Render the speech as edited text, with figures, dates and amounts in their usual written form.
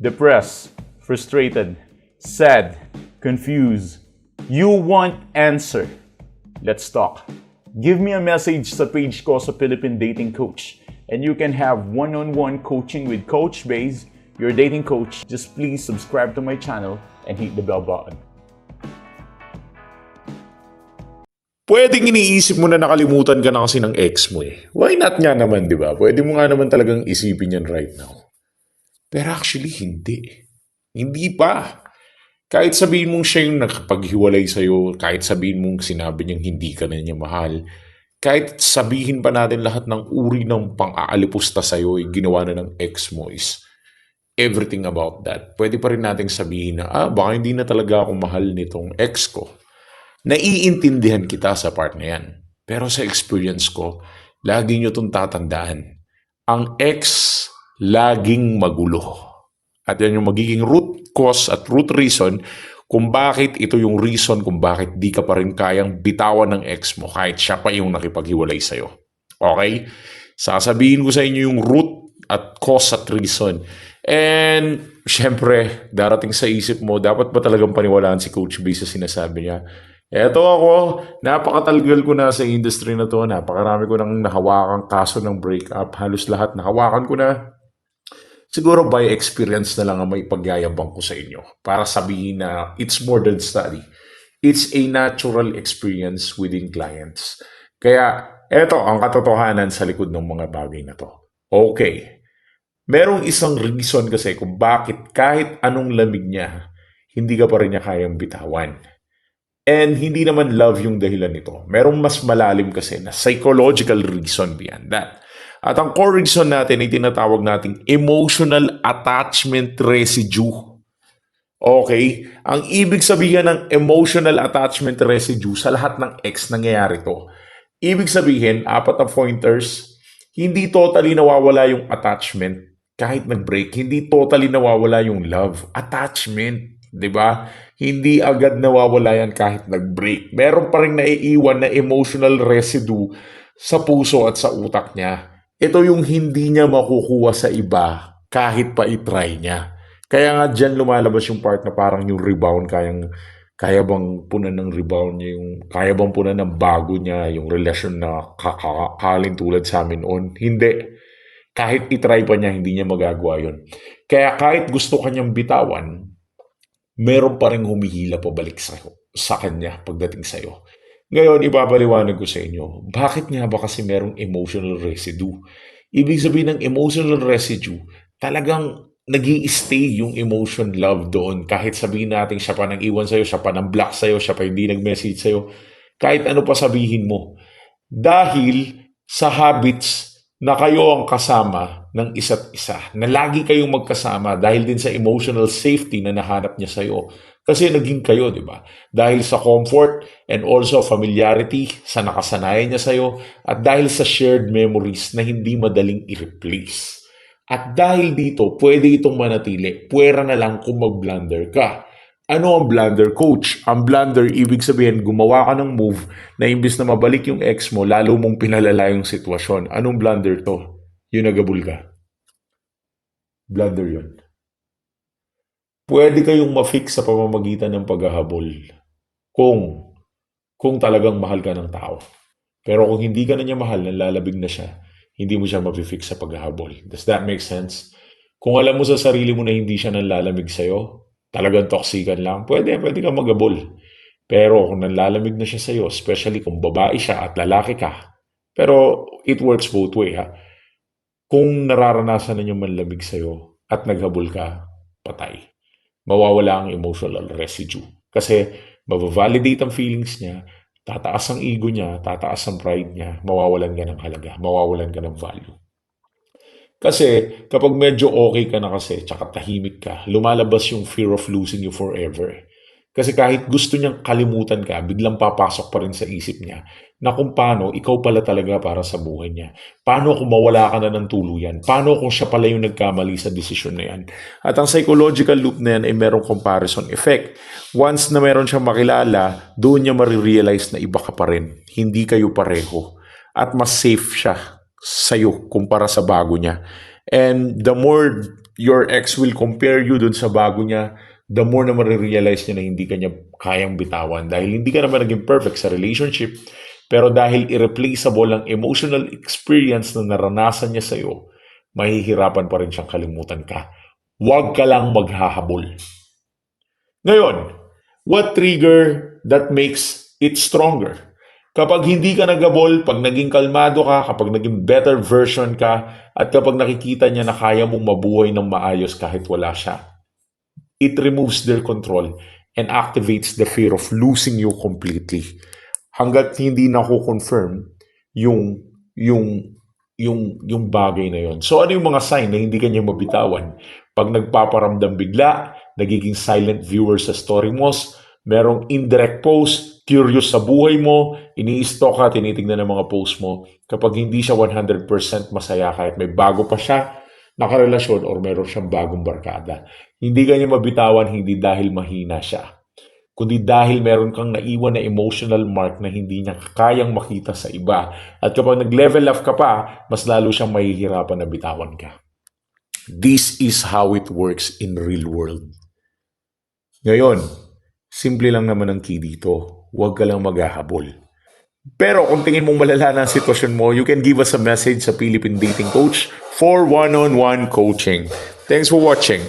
depressed, frustrated, sad, confused. You want answer. Let's talk. Give me a message sa page ko sa Philippine Dating Coach and you can have one-on-one coaching with Coach Baze, your dating coach. Just please subscribe to my channel and hit the bell button. Pwedeng iniisip mo na nakalimutan ka na kasi ng ex mo eh. Why not nga naman, di ba? Pwede mo nga naman talagang isipin yan right now. Pero actually, hindi. Hindi pa. Kahit sabihin mong siya yung nakapaghiwalay sa'yo, kahit sabihin mong sinabi niyang hindi ka na niya mahal, kahit sabihin pa natin lahat ng uri ng pang-aalipusta sa'yo, ginawa na ng ex mo is everything about that. Pwede pa rin nating sabihin na, baka hindi na talaga ako mahal nitong ex ko. Naiintindihan kita sa part na yan. Pero sa experience ko, lagi nyo itong tatandaan. Ang ex, laging magulo. At yan yung magiging root cause at root reason kung bakit ito yung reason kung bakit di ka pa rin kayang bitawan ng ex mo kahit siya pa yung nakipaghiwalay sa'yo. Okay? Sasabihin ko sa inyo yung root at cause at reason. And syempre, darating sa isip mo, dapat ba talagang paniwalaan si Coach B sa sinasabi niya? Eto ako, napakatagal ko na sa industry na to, napakarami ko nang nahawakan kaso ng breakup, halos lahat nahawakan ko na. Siguro by experience na lang ang may pagyayabang ko sa inyo para sabihin na it's more than study. It's a natural experience within clients. Kaya eto ang katotohanan sa likod ng mga bagay na to. Okay, merong isang reason kasi kung bakit kahit anong lamig niya, hindi ka pa rin niya kayang bitawan. And hindi naman love yung dahilan nito. Merong mas malalim kasi na psychological reason behind that. At ang core reason natin ay tinatawag nating emotional attachment residue. Okay? Ang ibig sabihin ng emotional attachment residue sa lahat ng ex nangyayari to. Ibig sabihin, 4 na pointers, hindi totally nawawala yung attachment kahit nag-break. Hindi totally nawawala yung love. Attachment. 'Di ba? Hindi agad nawawala yan kahit nag-break. Meron pa rin naiiwan na emotional residue sa puso at sa utak niya. Ito yung hindi niya makukuha sa iba kahit pa itry niya. Kaya nga dyan lumalabas yung part na parang yung rebound, kaya bang punan ng rebound niya, kaya bang punan ng bago niya, yung relasyon na kakalin tulad sa amin on. Hindi. Kahit itry pa niya, hindi niya magagawa yun. Kaya kahit gusto kanyang bitawan, meron pa rin humihila pabalik sa kanya pagdating sa'yo. Ngayon, ipapaliwanag ko sa inyo, bakit nga ba kasi merong emotional residue? Ibig sabihin ng emotional residue, talagang nag-i-stay yung emotion love doon. Kahit sabihin natin siya pa nang iwan sa'yo, siya pa nang block sa'yo, siya pa hindi nag-message sa'yo, kahit ano pa sabihin mo. Dahil sa habits na kayo ang kasama ng isa't isa, na lagi kayong magkasama dahil din sa emotional safety na nahanap niya sa'yo. Kasi naging kayo, di ba? Dahil sa comfort and also familiarity sa nakasanayan niya sa'yo at dahil sa shared memories na hindi madaling i-replace. At dahil dito, pwede itong manatili. Puwera na lang kung mag-blunder ka. Ano ang blunder, coach? Ang blunder, ibig sabihin, gumawa ka ng move na imbis na mabalik yung ex mo, lalo mong pinalala yung sitwasyon. Anong blunder to? Yung nagabul ka. Blunder yun. Pwede kayong ma-fix sa pamamagitan ng paghahabol kung talagang mahal ka ng tao. Pero kung hindi ka na niya mahal, nalalabig na siya, hindi mo siya ma-fix sa paghahabol. Does that make sense? Kung alam mo sa sarili mo na hindi siya nanlalamig sa'yo, talagang toxican lang, pwede ka maghabol. Pero kung nanlalamig na siya sa'yo, especially kung babae siya at lalaki ka, pero it works both way ha. Kung nararanasan na niyo manlamig sa'yo at naghabol ka, patay. Mawawala ang emotional residue. Kasi mabavalidate ang feelings niya, tataas ang ego niya, tataas ang pride niya, mawawalan ka ng halaga, mawawalan ka ng value. Kasi kapag medyo okay ka na kasi, tsaka tahimik ka, lumalabas yung fear of losing you forever. Kasi kahit gusto niyang kalimutan ka, biglang papasok pa rin sa isip niya na kung paano ikaw pala talaga para sa buhay niya. Paano kung mawala ka na ng tuluyan? Paano kung siya pala yung nagkamali sa desisyon na yan? At ang psychological loop na yan ay merong comparison effect. Once na meron siyang makilala, doon niya marirealize na iba ka pa rin. Hindi kayo pareho. At mas safe siya sa'yo kumpara sa bago niya. And the more your ex will compare you dun sa bago niya, the more na marirealize niya na hindi ka niya kayang bitawan. Dahil hindi ka naman naging perfect sa relationship, pero dahil irreplaceable ang emotional experience na naranasan niya sa'yo, mahihirapan pa rin siyang kalimutan ka. Huwag ka lang maghahabol. Ngayon, what trigger that makes it stronger? Kapag hindi ka naghabol, pag naging kalmado ka, kapag naging better version ka, at kapag nakikita niya na kaya mong mabuhay ng maayos kahit wala siya, it removes their control and activates the fear of losing you completely. Hanggat hindi na-confirm yung bagay na yon. So ano yung mga sign na hindi kanya mabitawan? Pag nagpaparamdam bigla, nagiging silent viewer sa story mo, merong indirect post, curious sa buhay mo, ini-stalk ka, tinitignan ng mga post mo. Kapag hindi siya 100% masaya kahit may bago pa siya, nakarelasyon or meron siyang bagong barkada. Hindi kanya mabitawan, hindi dahil mahina siya, kundi dahil meron kang naiwan na emotional mark na hindi niya kayang makita sa iba. At kapag nag-level up ka pa, mas lalo siyang mahihirapan na bitawan ka. This is how it works in real world. Ngayon, simple lang naman ang key dito. Huwag ka lang maghahabol. Pero kung tingin mong malala na ang sitwasyon mo, you can give us a message sa Philippine Dating Coach for one-on-one coaching. Thanks for watching.